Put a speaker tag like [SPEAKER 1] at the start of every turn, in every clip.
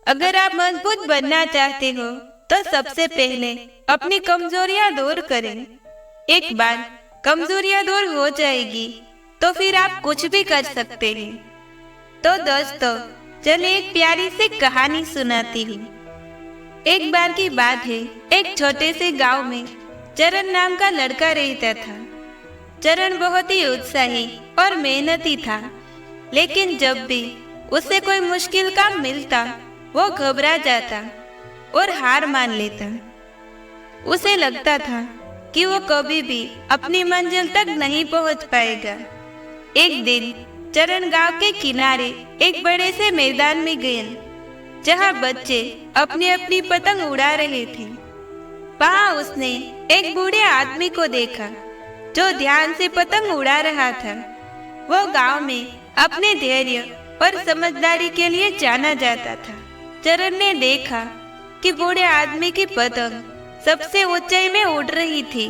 [SPEAKER 1] अगर आप मजबूत बनना चाहते हो तो सबसे पहले अपनी कमजोरियां दूर करें। एक बार कमजोरियां दूर हो जाएगी तो फिर आप कुछ भी कर सकते हैं। तो दोस्तों, चलिए एक प्यारी सी कहानी सुनाती हूँ। एक बार की बात है, एक छोटे से गांव में चरण नाम का लड़का रहता था। चरण बहुत ही उत्साही और मेहनती था, लेकिन जब भी उसे कोई मुश्किल काम मिलता वो घबरा जाता और हार मान लेता। उसे लगता था कि वो कभी भी अपनी मंजिल तक नहीं पहुंच पाएगा। एक दिन चरण गांव के किनारे एक बड़े से मैदान में गए, जहां बच्चे अपनी अपनी पतंग उड़ा रहे थे। वहां उसने एक बूढ़े आदमी को देखा जो ध्यान से पतंग उड़ा रहा था। वो गांव में अपने धैर्य और समझदारी के लिए जाना जाता था। चरण ने देखा कि बूढ़े आदमी की पतंग सबसे ऊंचाई में उड़ रही थी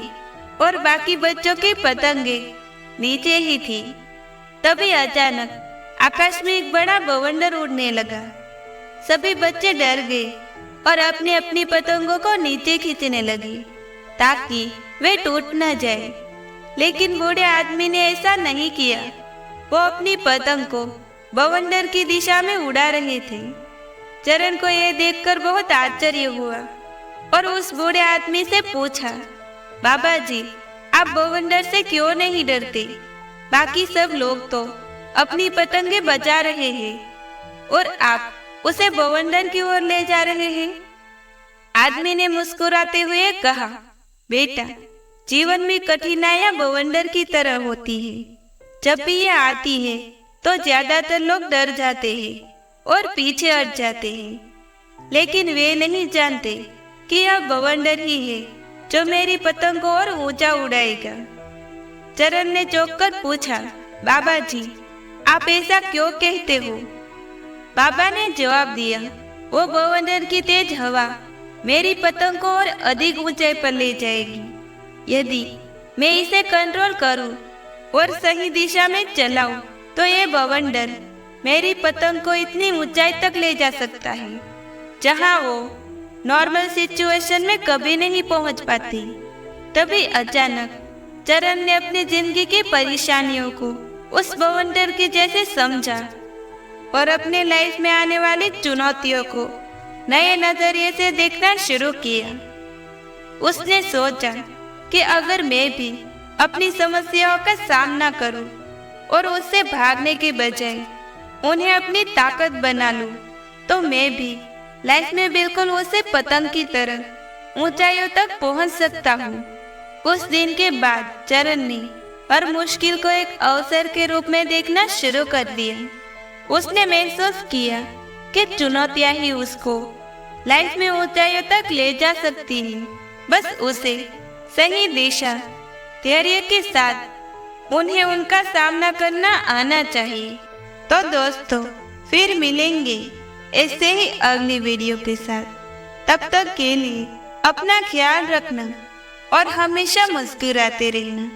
[SPEAKER 1] और बाकी बच्चों की पतंगें नीचे ही थी। तभी अचानक आकाश में एक बड़ा बवंडर उड़ने लगा। सभी बच्चे डर गए और अपनी अपनी पतंगों को नीचे खींचने लगे ताकि वे टूट न जाए। लेकिन बूढ़े आदमी ने ऐसा नहीं किया। वो अपनी पतंग को बवंडर की दिशा में उड़ा रहे थे। चरण को यह देखकर बहुत आश्चर्य हुआ और उस बूढ़े आदमी से पूछा, बाबा जी, आप बवंडर से क्यों नहीं डरते? बाकी सब लोग तो अपनी पतंगे बचा रहे हैं और आप उसे बवंडर की ओर ले जा रहे हैं। आदमी ने मुस्कुराते हुए कहा, बेटा, जीवन में कठिनाइयां बवंडर की तरह होती है। जब भी ये आती है तो ज्यादातर लोग डर जाते हैं और पीछे हट जाते हैं, लेकिन वे नहीं जानते कि यह बवंडर ही है जो मेरी पतंग को और ऊंचा उड़ाएगा। चरण ने चौंक कर पूछा, बाबा जी, आप ऐसा क्यों कहते हो? बाबा ने जवाब दिया, वो बवंडर की तेज हवा मेरी पतंग को और अधिक ऊंचाई पर ले जाएगी। यदि मैं इसे कंट्रोल करूं और सही दिशा में चलाऊं तो ये बवंडर मेरी पतंग को इतनी ऊंचाई तक ले जा सकता है जहां वो नॉर्मल सिचुएशन में कभी नहीं पहुंच पाती। तभी अचानक चरण ने अपनी जिंदगी की परेशानियों को उस बवंडर के जैसे समझा और अपने लाइफ में आने वाली चुनौतियों को नए नजरिए से देखना शुरू किया। उसने सोचा कि अगर मैं भी अपनी समस्याओं का सामना करूं और उससे भागने के बजाय उन्हें अपनी ताकत बना लूं, तो मैं भी लाइफ में बिल्कुल उसे पतंग की तरह ऊंचाइयों तक पहुंच सकता हूं। उस दिन के बाद चरण ने हर मुश्किल को एक अवसर के रूप में देखना शुरू कर दिया। उसने महसूस किया कि चुनौतियां ही उसको लाइफ में ऊंचाइयों तक ले जा सकती हैं। बस उसे सही दिशा, धैर्य के साथ उन्हें उनका सामना करना आना चाहिए। तो दोस्तों, फिर मिलेंगे ऐसे ही अगली वीडियो के साथ। तब तक के लिए अपना ख्याल रखना और हमेशा मुस्कुराते रहना।